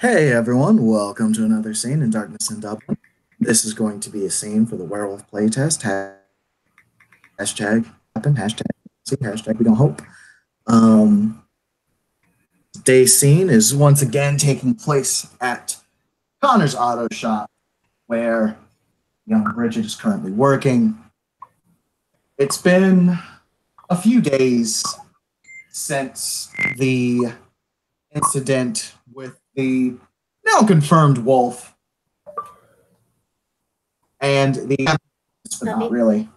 Hey everyone, welcome to another scene in Darkness in Dublin. This is going to be a scene for the Werewolf playtest. Hashtag happen, hashtag we don't hope. Um, Today's scene is once again taking place at Connor's auto shop, where young Bridget is currently working. It's been a few days since the incident with the now confirmed wolf and the but not Puppy. really.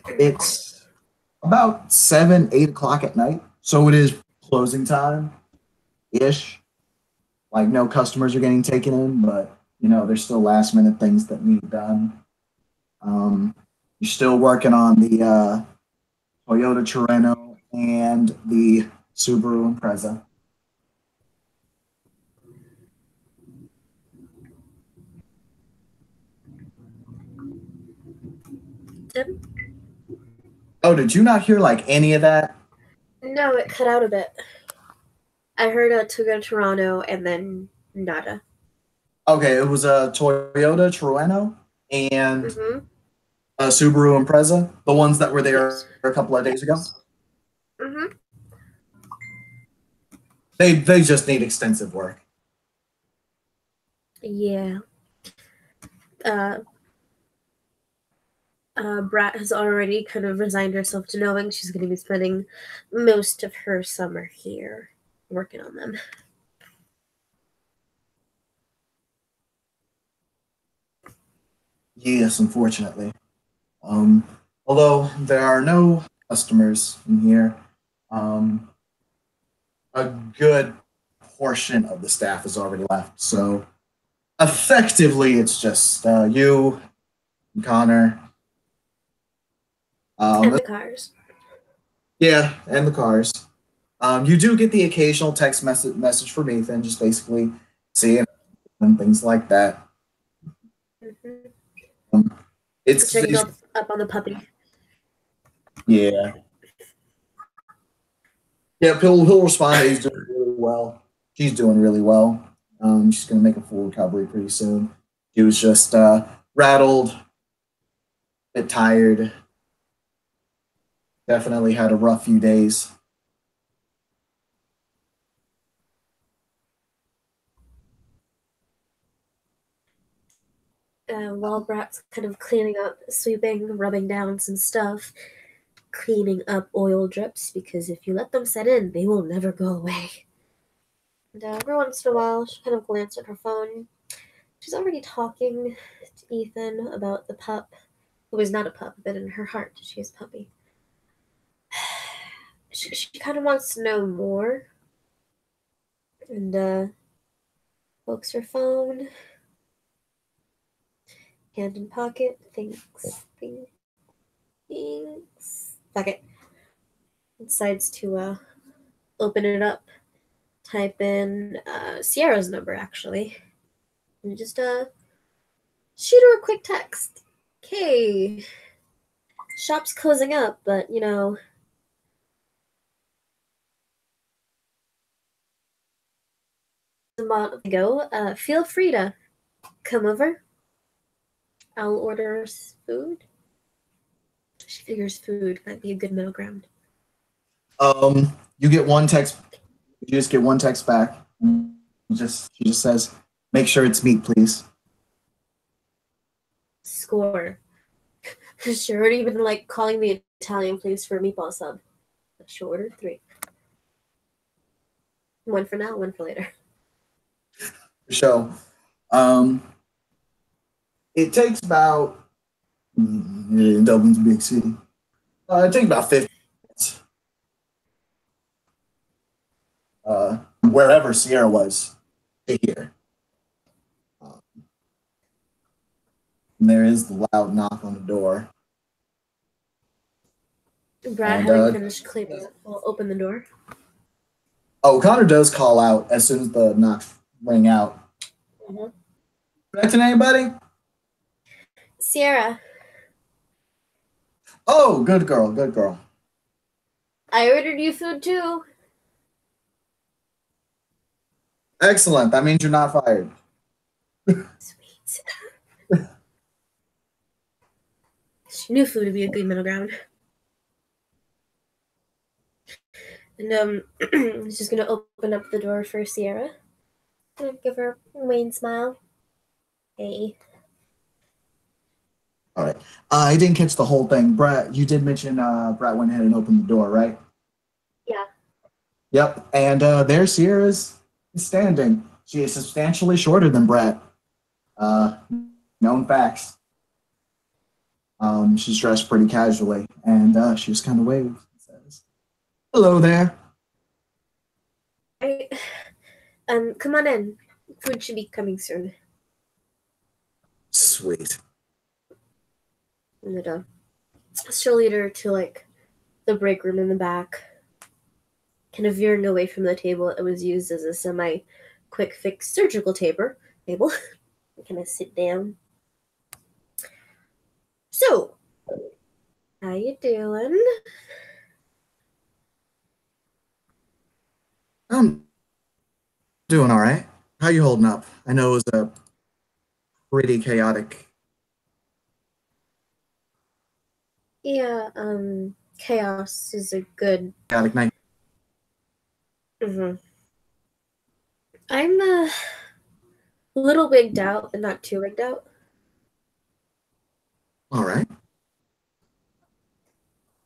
It's about 7, 8 o'clock at night. So it is closing time ish. Like no customers are getting taken in, but there's still last minute things that need done. Um, you're still working on the Toyota Terreno and the Subaru Impreza. Tim? Oh, did you not hear like any of that? No, it cut out a bit. I heard to go to Toronto and then nada. Okay, it was a Toyota Terreno and Mm-hmm. a Subaru Impreza, the ones that were there Yes. a couple of days ago. Mm-hmm. They just need extensive work. Yeah. Uh, Brat has already kind of resigned herself to knowing she's going to be spending most of her summer here working on them. Yes, unfortunately. Um, Although there are no customers in here, um, a good portion of the staff has already left. So effectively, it's just you, and Connor. And Um, the cars. yeah, and the cars. You do get the occasional text message from Ethan, just basically seeing and things like that. Mm-hmm. Um, Checking it's up on the puppy. yeah, yeah. He'll respond. He's doing really well. She's doing really well. She's gonna make a full recovery pretty soon. She was just rattled, a bit tired. Definitely had a rough few days. While Brat's kind of cleaning up, sweeping, rubbing down some stuff, cleaning up oil drips because if you let them set in, they will never go away. And every once in a while, she kind of glances at her phone. She's already talking to Ethan about the pup, who is not a pup, but in her heart, she is a puppy. She kind of wants to know more, and pokes her phone, hand in pocket, thinks. Fuck it. Decides to open it up, type in Sierra's number actually, and just shoot her a quick text. Okay, shop's closing up, but a month ago, feel free to come over. I'll order food. She figures food might be a good middle ground. You get one text. You just get one text back. She just says, "Make sure it's meat, please." Score. She already even like calling the Italian place for a meatball sub. She'll order 3. One for now, one for later. So, um, it takes about Dublin's a big city. It takes about 50 minutes. Wherever Sierra was to here. Um, and there is the loud knock on the door. Brad, And having finished cleaning up, will open the door. Connor does call out as soon as the knock ring out. Mm-hmm. Expecting anybody? Sierra. Oh, good girl, good girl. I ordered you food too. Excellent. That means you're not fired. Sweet. She knew food would be a good middle ground. And she's gonna open up the door for Sierra. Gonna give her a wan smile. Hey. All right. I didn't catch the whole thing. Brett, you did mention Brett went ahead and opened the door, right? Yeah. Yep. And there Sierra is standing. She is substantially shorter than Brett. Uh, known facts. She's dressed pretty casually, and she just kind of waves and says, "Hello there." I, come on in. Food should be coming soon. Sweet. And she'll lead her to like the break room in the back, kind of veering away from the table that was used as a semi quick fix surgical table. Kind of sit down. So, how you doing? I'm doing all right. How you holding up? I know it was a pretty Yeah, chaos is a good. chaotic night. Mm-hmm. I'm a little wigged out, but not too wigged out. All right.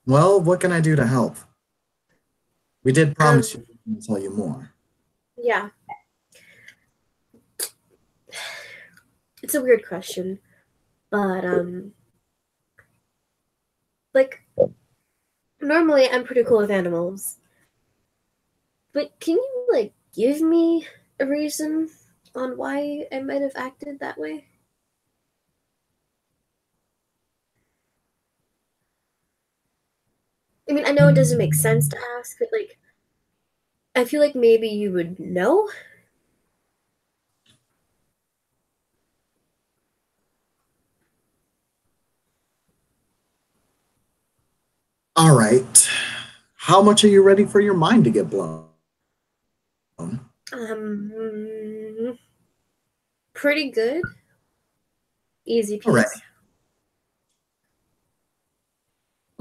Well, what can I do to help? We did promise you we would tell you more. Yeah, it's a weird question, but like normally I'm pretty cool with animals, but can you like give me a reason on why I might have acted that way? I mean, I know it doesn't make sense to ask, but like I feel like maybe you would know. All right. How much are you ready for your mind to get blown? Um, pretty good, easy All right. peasy.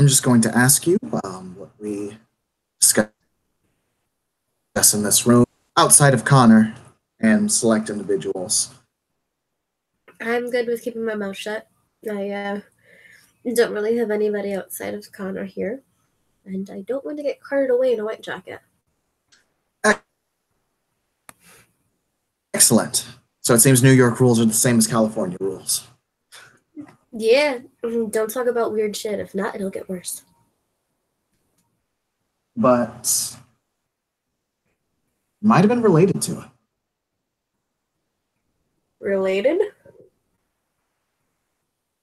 I'm just going to ask you what we discuss in this room outside of Connor and select individuals. I'm good with keeping my mouth shut. I don't really have anybody outside of Connor here, and I don't want to get carted away in a white jacket. Excellent. So it seems New York rules are the same as California rules. Yeah, don't talk about weird shit. If not, it'll get worse. But might have been related to it. Related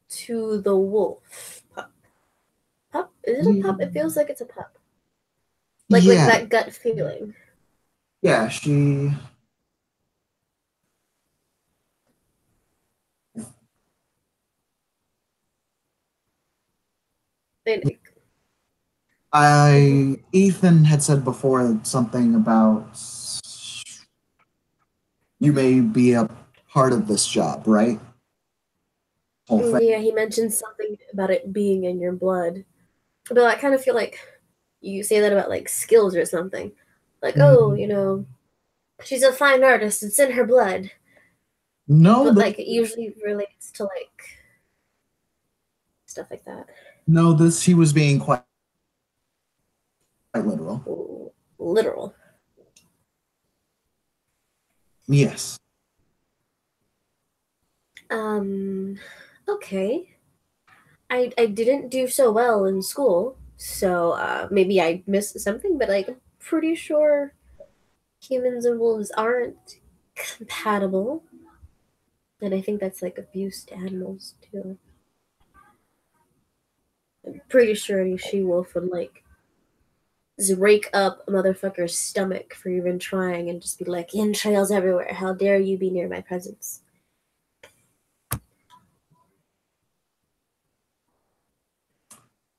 to the wolf pup. Pup? Is it a pup? It feels like it's a pup. Like Yeah, that gut feeling. yeah, she. Ethan had said before something about you may be a part of this job, right? Whole thing. Yeah, he mentioned something about it being in your blood. But I kind of feel like you say that about like skills or something. Like, oh, she's a fine artist. It's in her blood. No, But like, it usually relates to like stuff like that. no, this he was being quite literal. Literal. Yes. Um, okay. I didn't do so well in school, so maybe I missed something, but like, I'm pretty sure humans and wolves aren't compatible. And I think that's like abuse to animals too. I'm pretty sure any she wolf would like rake up a motherfucker's stomach for even trying and just be like, entrails everywhere. How dare you be near my presence?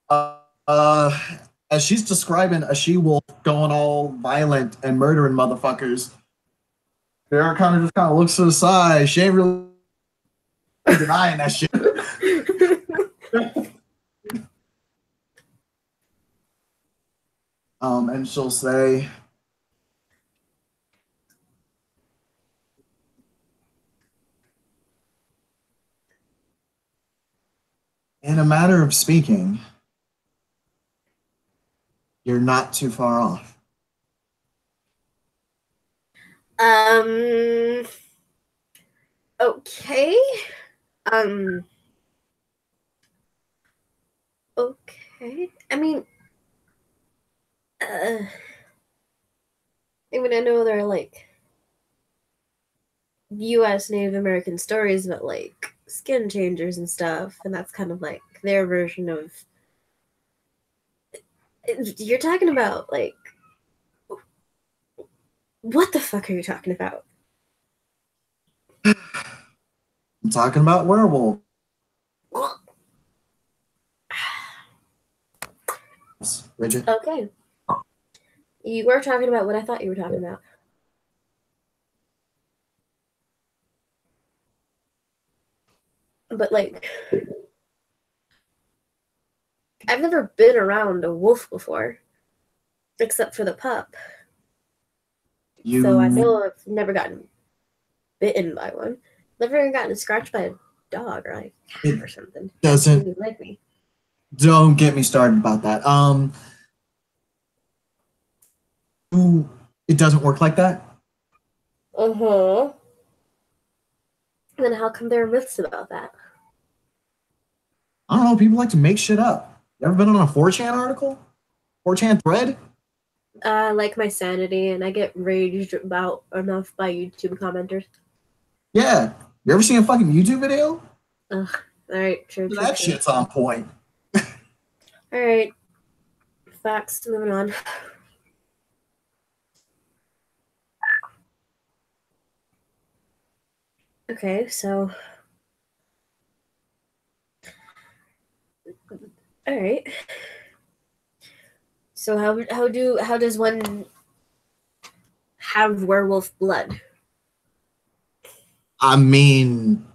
Uh, uh as she's describing a she wolf going all violent and murdering motherfuckers, Sarah kind of just kind of looks to the side. She ain't really denying that shit. And she'll say, in a matter of speaking, you're not too far off. Okay. Um, okay. I mean, I mean, I know there are like U.S. Native American stories about like skin changers and stuff, and that's kind of like their version of. You're talking about like, what the fuck are you talking about? I'm talking about werewolves, Bridget. Okay, you were talking about what I thought you were talking about. But like, I've never been around a wolf before, except for the pup. So I You know I've never gotten bitten by one. Never even gotten scratched by a dog or like a cat it or something. doesn't Really like me. don't get me started about that. It doesn't work like that. Uh huh. Then how come there are myths about that? I don't know. People like to make shit up. You ever been on a 4chan article? 4chan thread? I like my sanity, and I get raged about enough by YouTube commenters. Yeah. You ever seen a fucking YouTube video? Ugh. All right, true, true, That true. shit's on point. All right, facts. Moving on. Okay, so all right. So how does one have werewolf blood? I mean,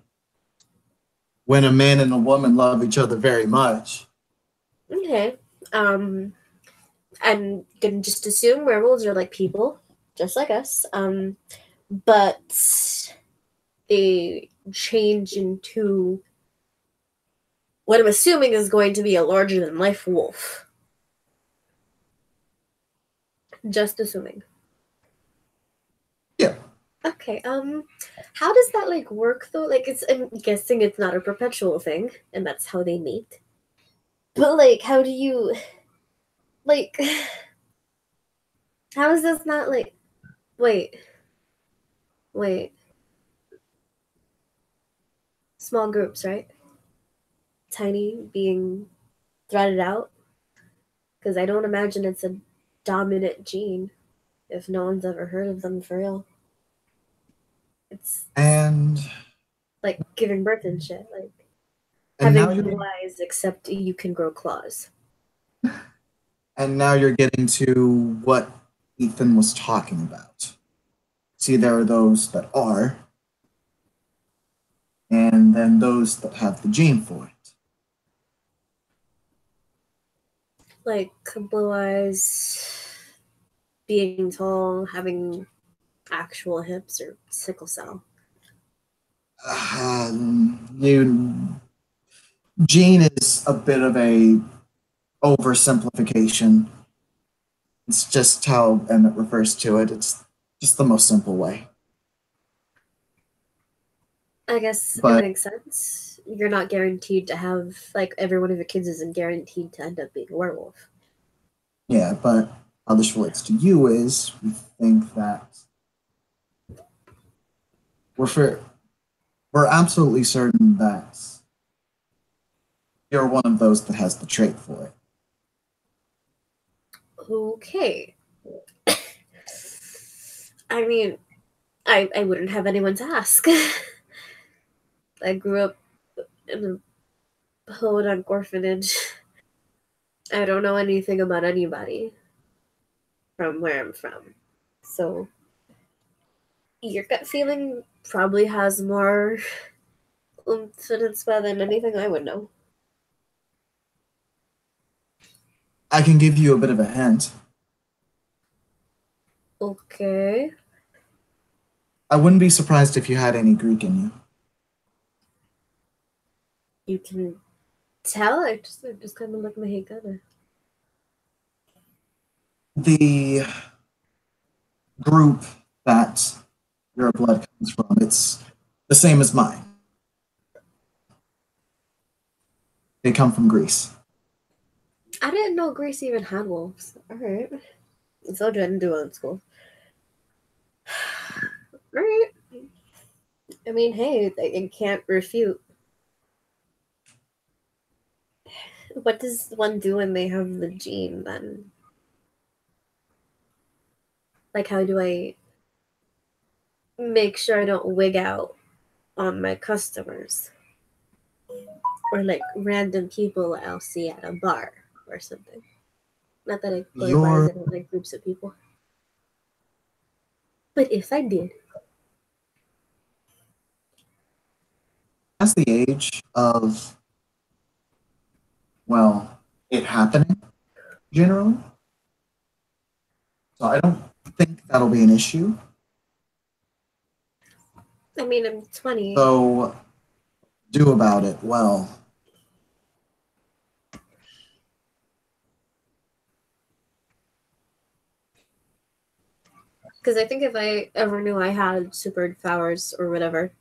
when a man and a woman love each other very much. Okay. Um, I'm gonna just assume werewolves are like people, just like us. But they change into what I'm assuming is going to be a larger than life wolf. Just assuming. Yeah. Okay. How does that like work though? Like, I'm guessing it's not a perpetual thing, and that's how they mate. But like, how do you like? How is this not like? Wait, wait. Small groups, right? Tiny being threaded out. Because I don't imagine it's a dominant gene if no one's ever heard of them for real. It's And like giving birth and shit. Like now having you're blue eyes, except you can grow claws. getting to what Ethan was talking about. See, there are those that are, and then those that have the gene for it. Like blue eyes, being tall, having actual hips, or sickle cell. You gene is a bit of a oversimplification. It's just how Emmett refers to it. It's just the most simple way. I guess it But makes sense. You're not guaranteed to have like every one of your kids isn't guaranteed to end up being a werewolf. yeah, but how this relates to you is we think that we're for, we're absolutely certain that you're one of those that has the trait for it. Okay. I mean, I wouldn't have anyone to ask. I grew up in a podunk orphanage. I don't know anything about anybody from where I'm from. So your gut feeling probably has more oomph in its than anything I would know. I can give you a bit of a hint. Okay. I wouldn't be surprised if you had any Greek in you. You can tell. I just kind of look my head together. The group that your blood comes from, it's the same as mine. They come from Greece. I didn't know Greece even had wolves. All right. So I didn't do it in school. All right. I mean, hey, I can't refute. What does one do when they have the gene then? Like, how do I make sure I don't wig out on my customers? Or like random people I'll see at a bar or something. Not that I go to bars, You're I don't like groups of people. But if I did, past the age of, well, it happening generally. So I don't think that'll be an issue. I mean, I'm 20. So do about it well. Because I think if I ever knew I had superpowers or whatever,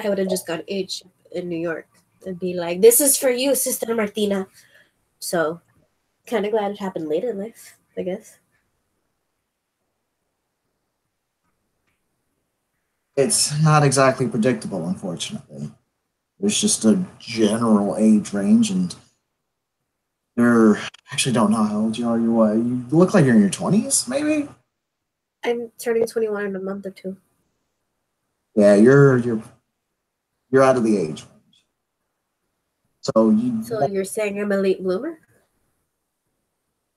I would have just gone age in New York and be like, "This is for you, Sister Martina." So, kind of glad it happened late in life, I guess. It's not exactly predictable, unfortunately. There's just a general age range, and you're actually don't know how old you are. You look like you're in your 20s, maybe. I'm turning 21 in a month or two. Yeah, you're out of the age range. So you So you're saying I'm a late bloomer?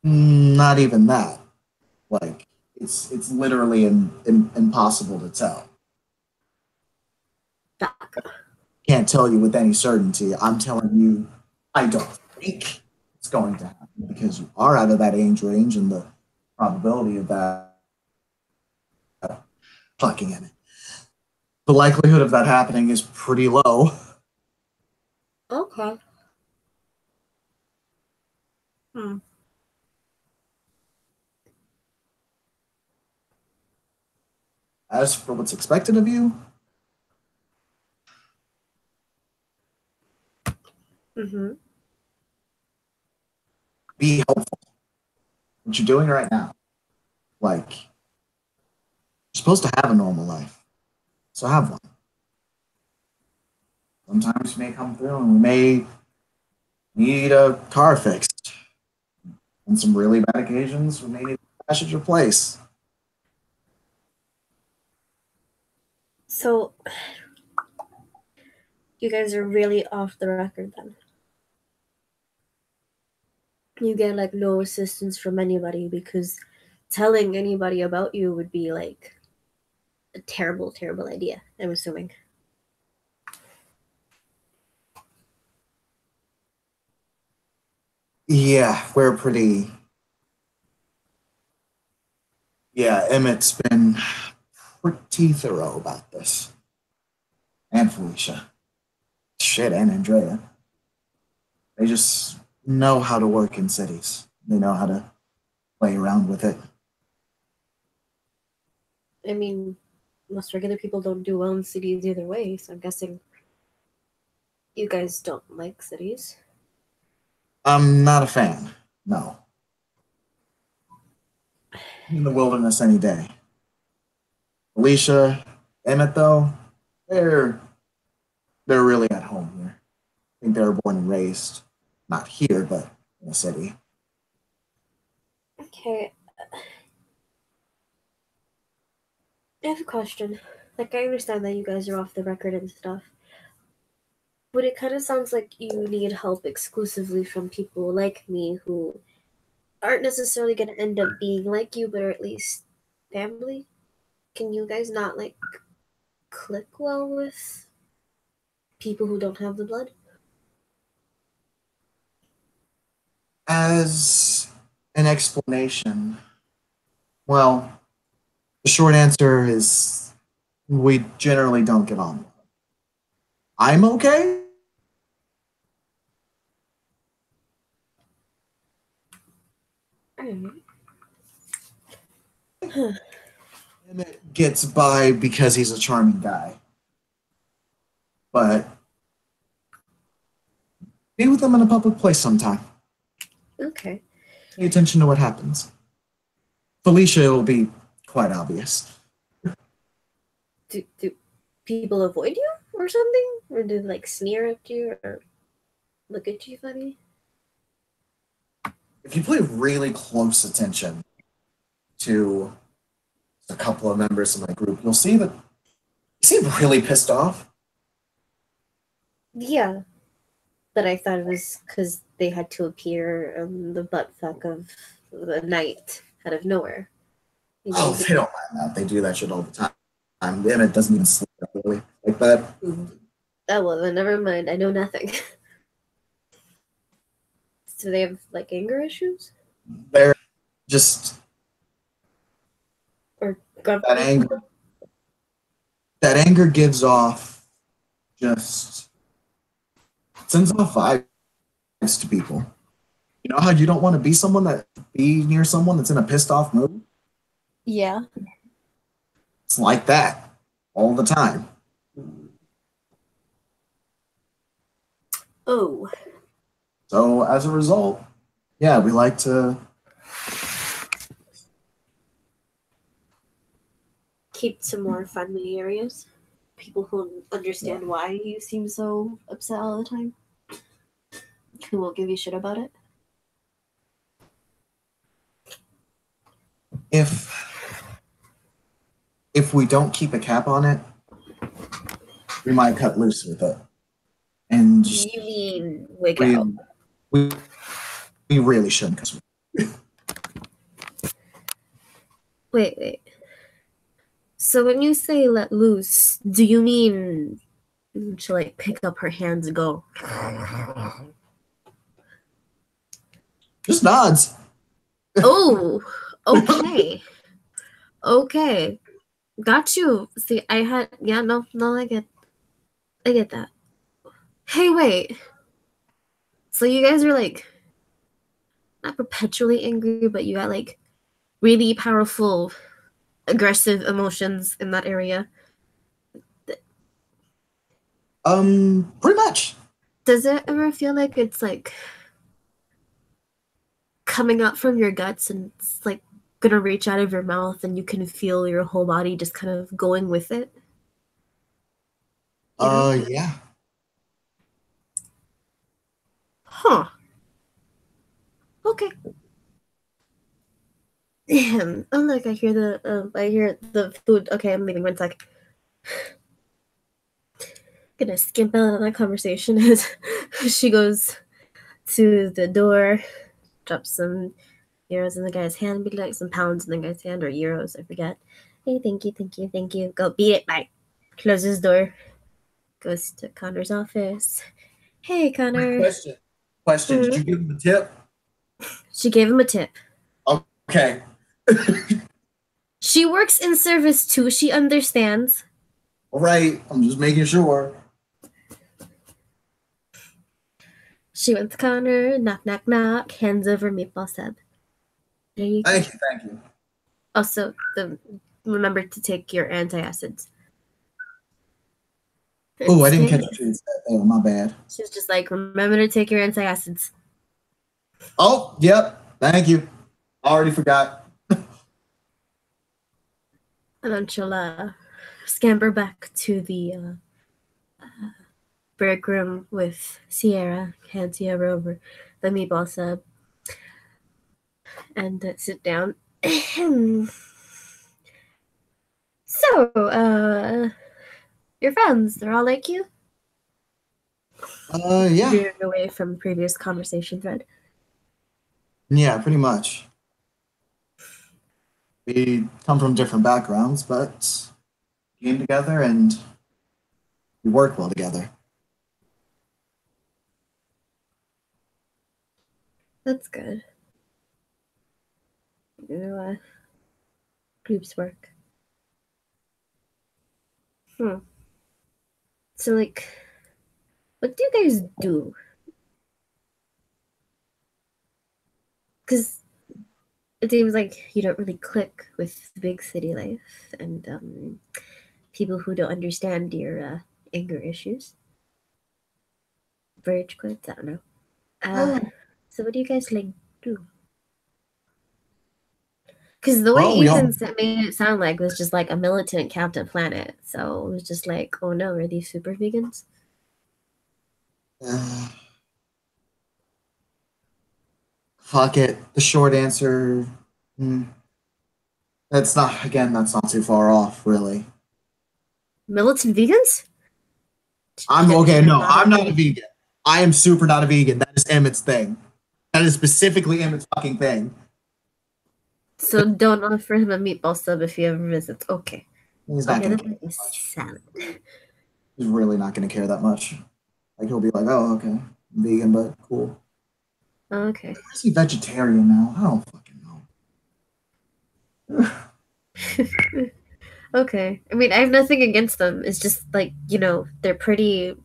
not even that. Like it's literally impossible to tell. Fuck. Can't tell you with any certainty. I'm telling you, I don't think it's going to happen because you are out of that age range, and the probability of that fucking in it. The likelihood of that happening is pretty low. Okay. Hmm. As for what's expected of you, Mm-hmm. be helpful. What you're doing right now, like you're supposed to have a normal life, so have one. Sometimes you may come through, and we may need a car fixed. On some really bad occasions, we may need to crash at your place. So you guys are really off the record then. You get like no assistance from anybody because telling anybody about you would be like a terrible, terrible idea, I'm assuming. Yeah, we're pretty. Yeah, Emmett's been pretty thorough about this, and Felicia. Shit, and Andrea. They just know how to work in cities. They know how to play around with it. I mean, most regular people don't do well in cities either way, so I'm guessing you guys don't like cities. I'm not a fan. No, in the wilderness any day. Alicia, Emmett, though, they're they're really at home here. I think they were born and raised, not here, but in a city. Okay, I have a question. Like, I understand that you guys are off the record and stuff, But it kind of sounds like you need help exclusively from people like me who aren't necessarily going to end up being like you, but are at least family. Can you guys not like click well with people who don't have the blood? As an explanation, well, the short answer is we generally don't get on. I'm okay. Alright. Emmett gets by because he's a charming guy. But be with them in a public place sometime. Okay. Pay attention to what happens. Felicia, it'll be quite obvious. Do people avoid you or something? Or do they like sneer at you or look at you funny? If you pay really close attention to a couple of members of my group, you'll see that they seem really pissed off. Yeah, but I thought it was because they had to appear on the buttfuck of the night out of nowhere. Maybe Oh, they they don't mind that. They do that shit all the time. Emmett doesn't even sleep really like that. Oh, well, then never mind. I know nothing. So they have like anger issues They're just or that grumpy? anger. That anger gives off just sends off vibes to people. You know how you don't want to be near someone that's in a pissed off mood? Yeah. It's like that all the time. Oh, So as a result, yeah, we like to keep some more friendly areas. People who understand why you seem so upset all the time. Who won't give you shit about it. if if we don't keep a cap on it, we might cut loose with it. And just You mean wig we, out? we we really shouldn't. Wait. So when you say let loose, do you mean to like pick up her hands and go? Just nods. Oh, okay. Okay. Got you. See, no, I get that. Hey, wait. So you guys are like not perpetually angry, but you got like really powerful aggressive emotions in that area. Pretty much. Does it ever feel like it's like coming out from your guts and it's like gonna reach out of your mouth and you can feel your whole body just kind of going with it? You know? Yeah. Huh. Okay. Oh look, I hear the food. Okay, I'm leaving 1 sec. Gonna skimp out on that conversation as she goes to the door, drops some euros in the guy's hand, be like some pounds in the guy's hand or euros, I forget. Hey, thank you. Go beat it, bye. Closes door, goes to Connor's office. Hey, Connor. Question. Did Mhm. you give him a tip? She gave him a tip. Okay. She works in service too. She understands. All right. I'm just making sure. She went to Connor, knock, hands over meatball sub. There you go. Thank you. Also, remember to take your antacids. Oh, I didn't catch what you said. Oh, my bad. She's just like, remember to take your antacids. Oh, yep. Thank you. Already forgot. And then she'll scamper back to the break room with Sierra, hand Sierra over the meatball sub, and sit down. So, your friends, they're all like you? Yeah, Veering away from previous conversation thread. yeah, pretty much. We come from different backgrounds, but came together and we work well together. That's good. You know, groups work. Hmm. So, like, what do you guys do? Because it seems like you don't really click with the big city life and people who don't understand your anger issues, rage quits. I don't know. Uh, Oh, so what do you guys like do? Because the way well, we all. Ethan made it sound like was just like a militant Captain Planet. So it was just like, oh no, are these super vegans? Uh, fuck it. The short answer. mm, that's not. Again, that's not too far off, really. Militant vegans? I'm okay. You're No, not I'm not a okay. vegan. I am super not a vegan. That is Emmett's thing. That is specifically Emmett's fucking thing. So don't offer him a meatball sub if he ever visits. Okay. He's not Okay, gonna that care might be that much. salad. He's really not gonna care that much. Like he'll be like, oh, okay, I'm vegan, but cool. Okay. Is he vegetarian now? I don't fucking know. Okay. I mean, I have nothing against them. It's just like, they're pretty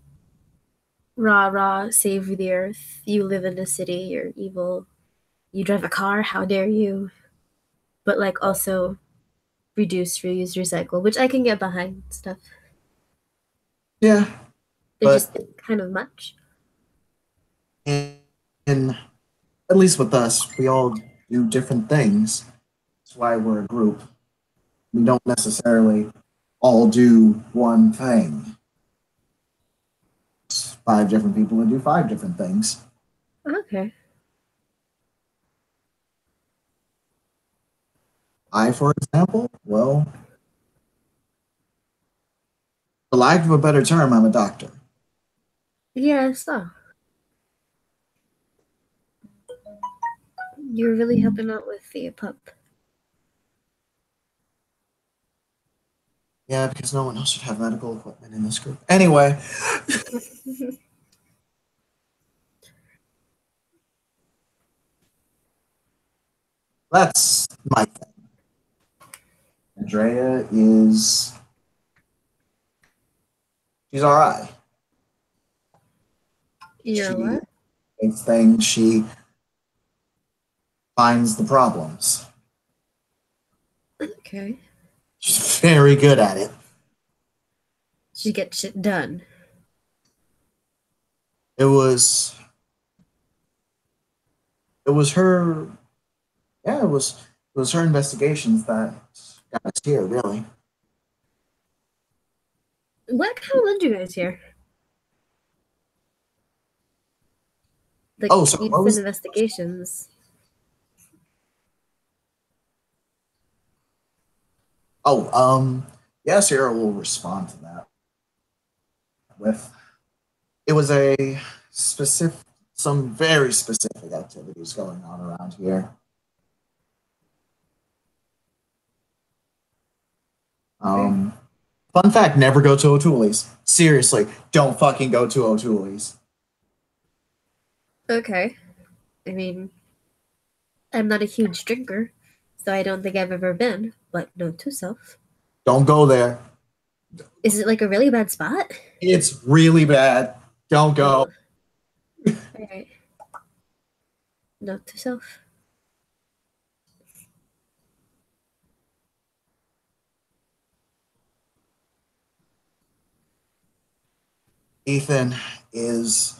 rah, save the earth. You live in a city, you're evil. You drive a car, how dare you? But like also reduce, reuse, recycle, which I can get behind stuff. Yeah, They're but just kind of much. in, in at least with us, we all do different things. That's why we're a group. We don't necessarily all do one thing. It's five different people that do five different things. Okay. I, for example, well, for lack of a better term, I'm a doctor. Yeah, so you're really helping out with the pup. Yeah, because no one else should have medical equipment in this group. Anyway, that's my thing. Andrea is she's all right. You're She what? makes things. She finds the problems. Okay. She's very good at it. She get shit done. It was it was her yeah, it was her investigations that got us here, really. What kind of led you guys here? Like, Oh, so you what said was investigations. oh, yeah, Sarah will respond to that with it was a specific some very specific activities going on around here. Okay. Um Fun fact, never go to O'Toole's. Seriously, don't fucking go to O'Toole's. Okay. I mean, I'm not a huge drinker, so I don't think I've ever been, but note to self. Don't go there. Is it like a really bad spot? It's really bad. Don't go. Oh, alright. Note to self. Ethan is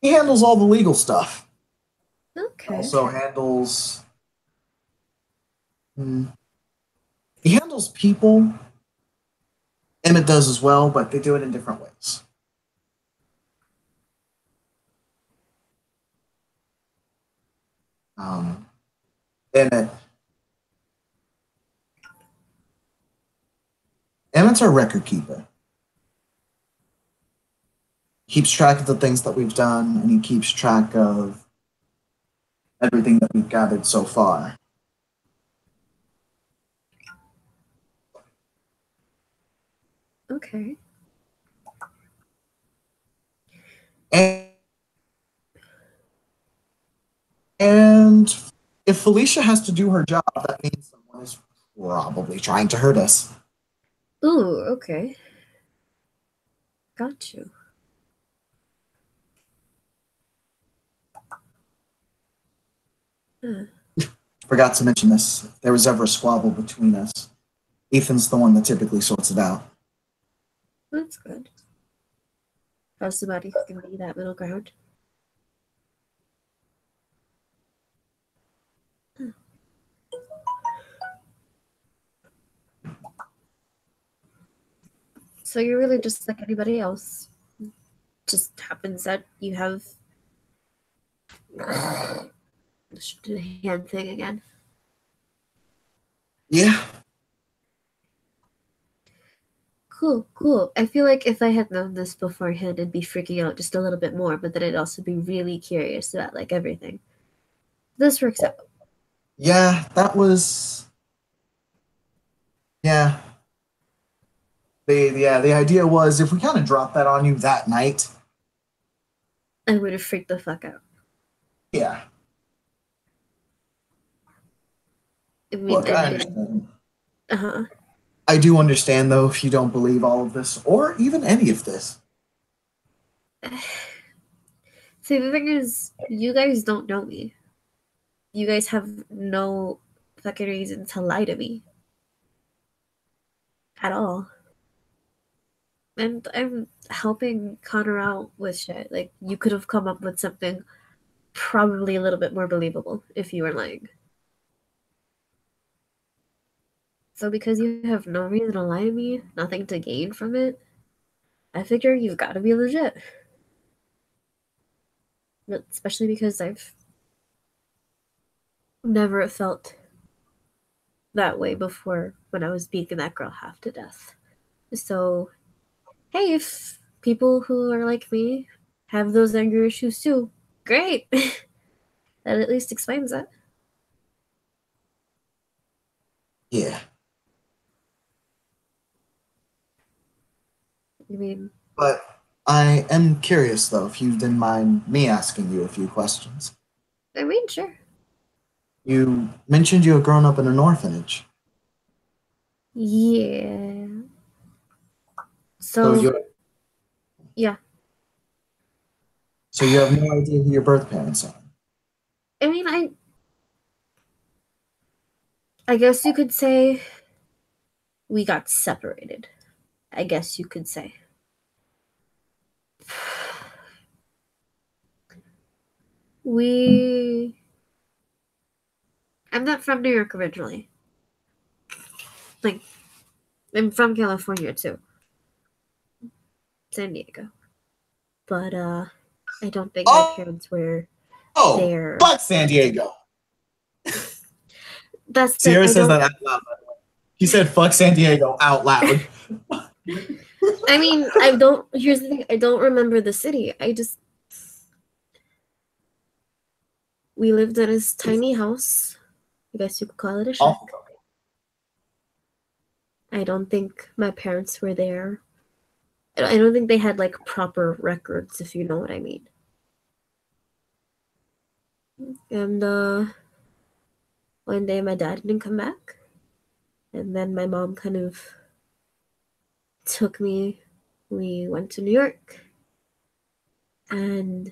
he handles all the legal stuff. Okay. Also handles hmm, he handles people. Emmett does as well, but they do it in different ways. Um, Emmett Emmett's our record keeper. keeps track of the things that we've done, and he keeps track of everything that we've gathered so far. Okay. And, and if Felicia has to do her job, that means someone is probably trying to hurt us. Ooh, okay. Got you. Huh. Forgot to mention this. If there was ever a squabble between us, Ethan's the one that typically sorts it out. That's good. How's somebody who can be that middle ground? So you're really just like anybody else. Just happens that you have the hand thing again. Yeah. Cool, cool. I feel like if I had known this beforehand, I'd be freaking out just a little bit more, but then I'd also be really curious about like everything. This works out. Yeah, that was. Yeah. The idea was if we kind of dropped that on you that night. I would have freaked the fuck out. Yeah. I mean, Look, I I've been. understand. Uh huh. I do understand, though, if you don't believe all of this, or even any of this. See, the thing is, you guys don't know me. You guys have no fucking reason to lie to me. At all. And I'm helping Connor out with shit. Like, you could have come up with something probably a little bit more believable if you were lying. So, because you have no reason to lie to me, nothing to gain from it, I figure you've got to be legit. Especially because I've never felt that way before when I was beating that girl half to death. So, hey, if people who are like me have those anger issues too, great. That at least explains it. Yeah. I mean, But I am curious, though, if you didn't mind me asking you a few questions. Sure. You mentioned you had grown up in an orphanage. Yeah. So So, you yeah. so you have no idea who your birth parents are. I mean, I guess you could say we got separated. I guess you could say. We I'm not from New York originally. Like, I'm from California too. San Diego. But I don't think my Oh, parents were oh, there. fuck San Diego. That's the thing. Sierra I says don't. that out loud. He said fuck San Diego out loud. I mean, I don't. Here's the thing. I don't remember the city. We lived in this tiny house. I guess you could call it a shack. Awful. I don't think my parents were there. I don't think they had like proper records, if you know what I mean. And one day my dad didn't come back, and then my mom kind of took me. We went to New York, and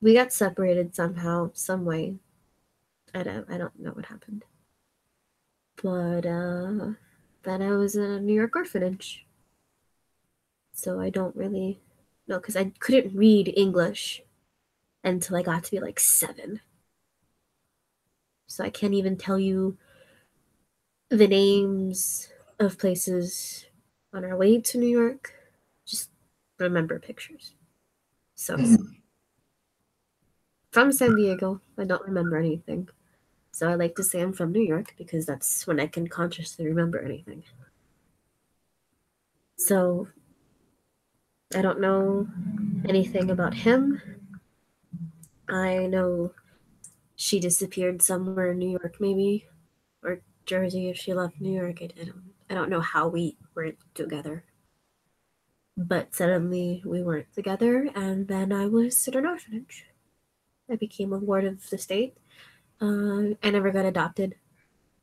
we got separated somehow, some way. I don't know what happened, but then I was in a New York orphanage, so I don't really know because I couldn't read English until I got to be like 7. So I can't even tell you the names of places on our way to New York. Just remember pictures. So from San Diego, I don't remember anything. So I like to say I'm from New York because that's when I can consciously remember anything. So I don't know anything about him. I know she disappeared somewhere in New York, maybe, or Jersey if she left New York. I don't know how we were together. But suddenly we weren't together, and then I was at an orphanage. I became a ward of the state. I never got adopted,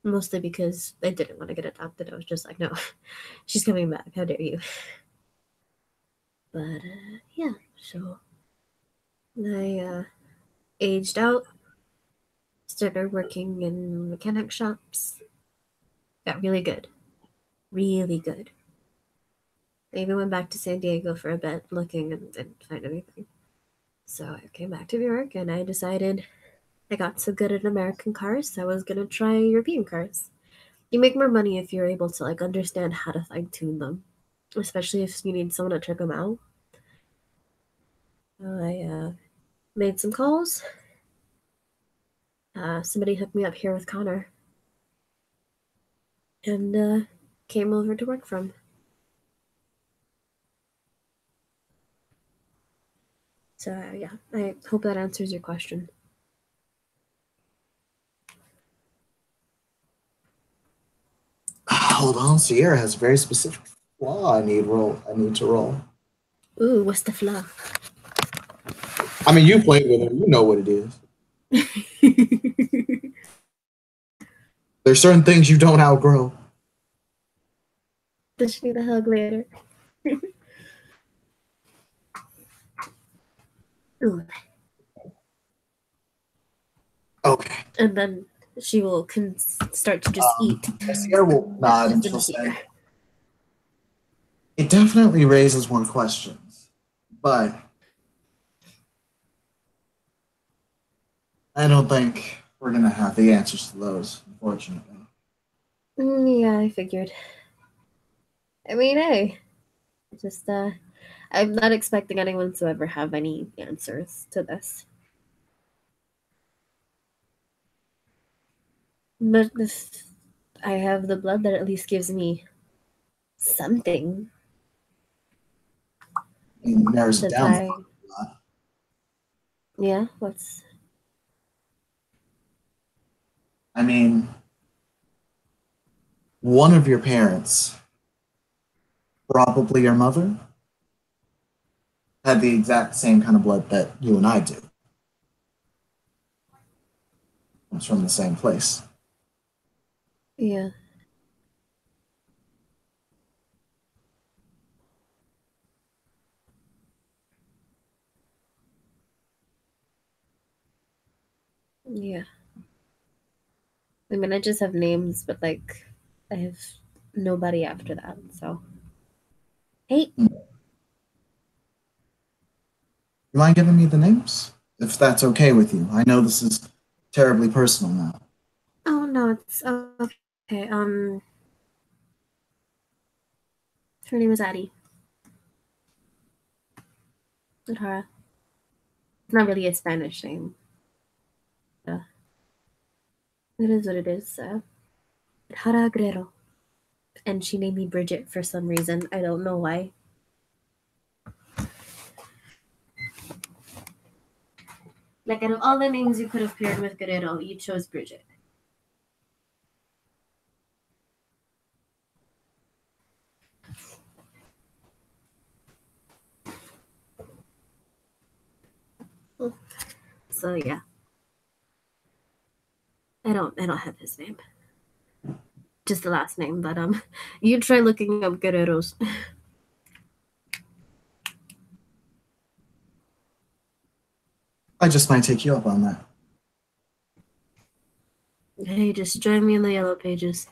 mostly because I didn't want to get adopted. I was just like, no, she's coming back. How dare you? But yeah, so I aged out, started working in mechanic shops, got really good, really good. I even went back to San Diego for a bit looking and didn't find anything. So I came back to New York and I decided I got so good at American cars, I was gonna try European cars. You make more money if you're able to like understand how to fine tune them, especially if you need someone to check them out. I made some calls. Somebody hooked me up here with Connor, and came over to work from. So yeah, I hope that answers your question. Hold on, Sierra has a very specific flaw I need to roll. Ooh, what's the flaw? I mean, you played with her, you know what it is. There's certain things you don't outgrow. Does she need a hug later? Ooh. Okay. And then she will start to just eat. Sierra will nod and she'll say, it definitely raises more questions, but I don't think we're going to have the answers to those, unfortunately. Yeah, I figured. I mean, hey, just I'm not expecting anyone to ever have any answers to this. But if I have the blood, that at least gives me something It narrows it to down. try. Yeah, what's I mean, one of your parents, probably your mother, had the exact same kind of blood that you and I do. Comes from the same place. yeah, yeah. I mean, I just have names, but like, I have nobody after that. So, hey, You mind giving me the names? If that's okay with you. I know this is terribly personal now. oh no, it's okay. Her name is Addie. Adhara. It's not really a Spanish name. Uh, it is what it is. Adhara Guerrero. And she named me Bridget for some reason. I don't know why. Like, out of all the names you could have paired with Guerrero, you chose Bridget. So yeah, I don't have his name, just the last name. But you try looking up Guerreros. I just might take you up on that. Hey, just join me in the yellow pages.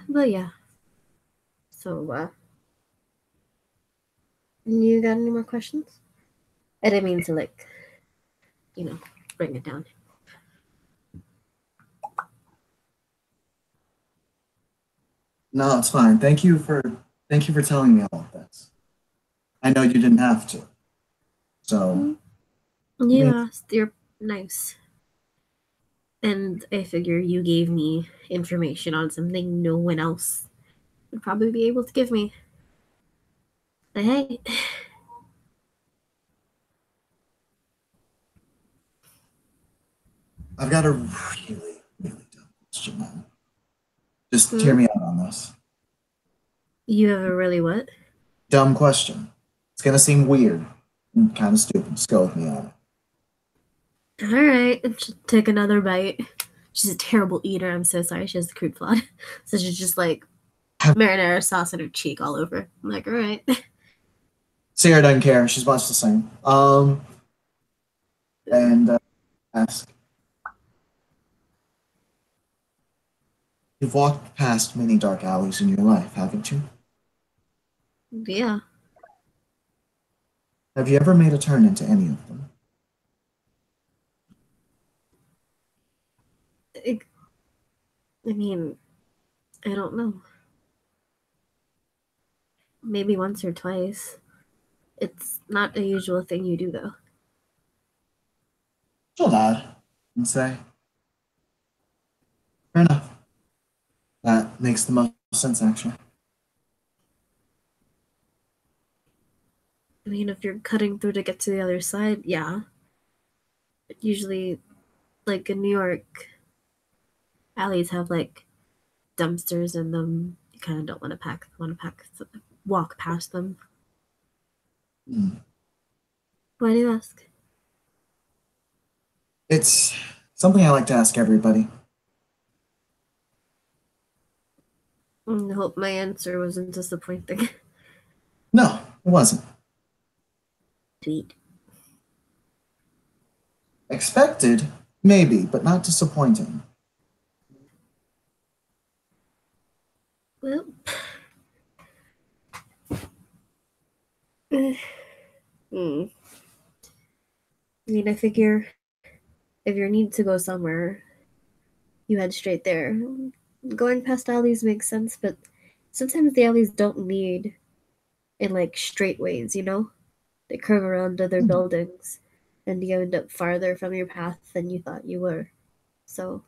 But yeah, so you got any more questions? I didn't mean to like, you know, bring it down. No, it's fine. Thank you for telling me all of this. I know you didn't have to. So Yeah, you're nice. And I figure you gave me information on something no one else would probably be able to give me. But hey, I've got a really, really dumb question now. Just hear hmm? me out on this. You have a really what? Dumb question. It's gonna seem weird and kind of stupid. Just go with me on it. Alright, just take another bite. She's a terrible eater, I'm so sorry. She has the crude flood. So she's just like Have marinara sauce on her cheek all over. I'm like, alright. Sarah doesn't care. She's much the same. And ask. You've walked past many dark alleys in your life, haven't you? Yeah. Have you ever made a turn into any of them? I, I mean, I don't know. Maybe once or twice. It's not a usual thing you do, though. She'll nod and say, fair enough. That makes the most sense, actually. I mean, if you're cutting through to get to the other side, yeah. But usually, like in New York, alleys have like dumpsters in them. You kind of don't want to walk past them. Hmm. Why do you ask? It's something I like to ask everybody. I hope my answer wasn't disappointing. No, it wasn't. Sweet. Expected, maybe, but not disappointing. Well, hmm. I mean, I figure if you need to go somewhere, you head straight there. Going past alleys makes sense, but sometimes the alleys don't lead in like straight ways, you know? They curve around other Hmm. buildings, and you end up farther from your path than you thought you were. So,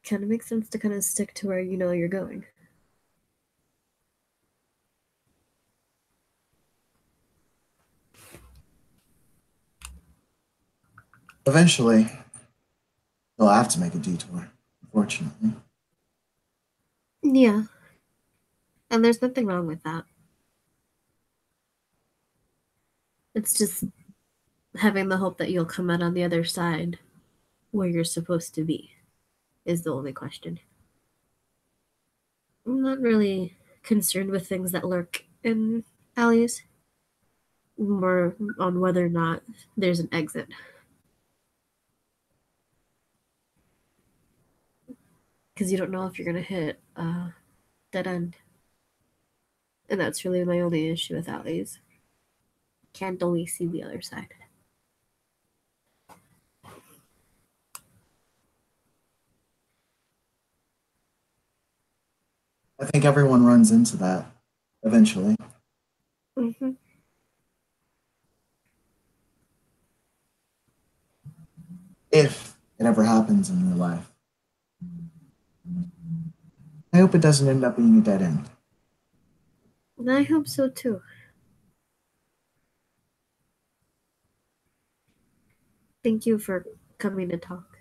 kind of makes sense to kind of stick to where you know you're going. Eventually, you'll have to make a detour, unfortunately. Yeah, and there's nothing wrong with that. It's just having the hope that you'll come out on the other side where you're supposed to be is the only question. I'm not really concerned with things that lurk in alleys, more on whether or not there's an exit. Because you don't know if you're going to hit a dead end. And that's really my only issue with alleys. Can't always see the other side. I think everyone runs into that eventually, Mm-hmm. if it ever happens in your life. I hope it doesn't end up being a dead end. And I hope so too. Thank you for coming to talk.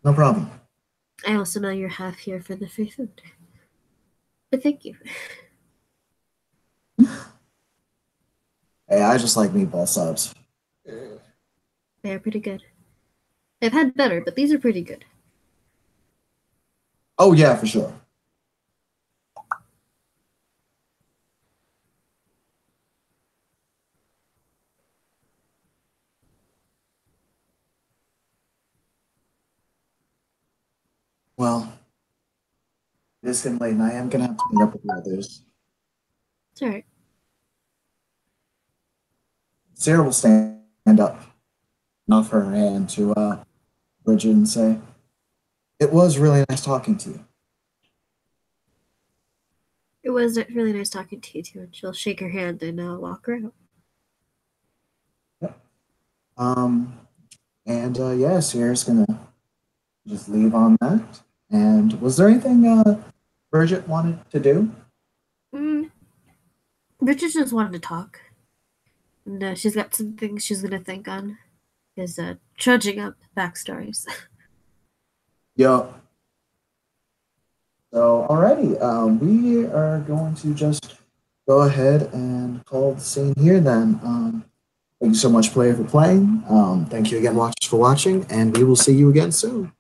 No problem. I also know you're half here for the free food. But thank you. Hey, I just like meatball subs. They're pretty good. I've had better, but these are pretty good. Oh, yeah, for sure. Well, it is getting late, and I am going to have to meet up with the others. It's alright. Sarah will stand up and offer her hand to Bridget and say, it was really nice talking to you. It was really nice talking to you too. And she'll shake her hand and walk her out. Yep. Um, And yeah, Sierra's gonna just leave on that. And was there anything Bridget wanted to do? Mm, Richard just wanted to talk, and she's got some things she's gonna think on. Is trudging up backstories. Yo. So alrighty, we are going to just go ahead and call the scene here then. Thank you so much, player, for playing. Thank you again, watchers, for watching, and we will see you again soon.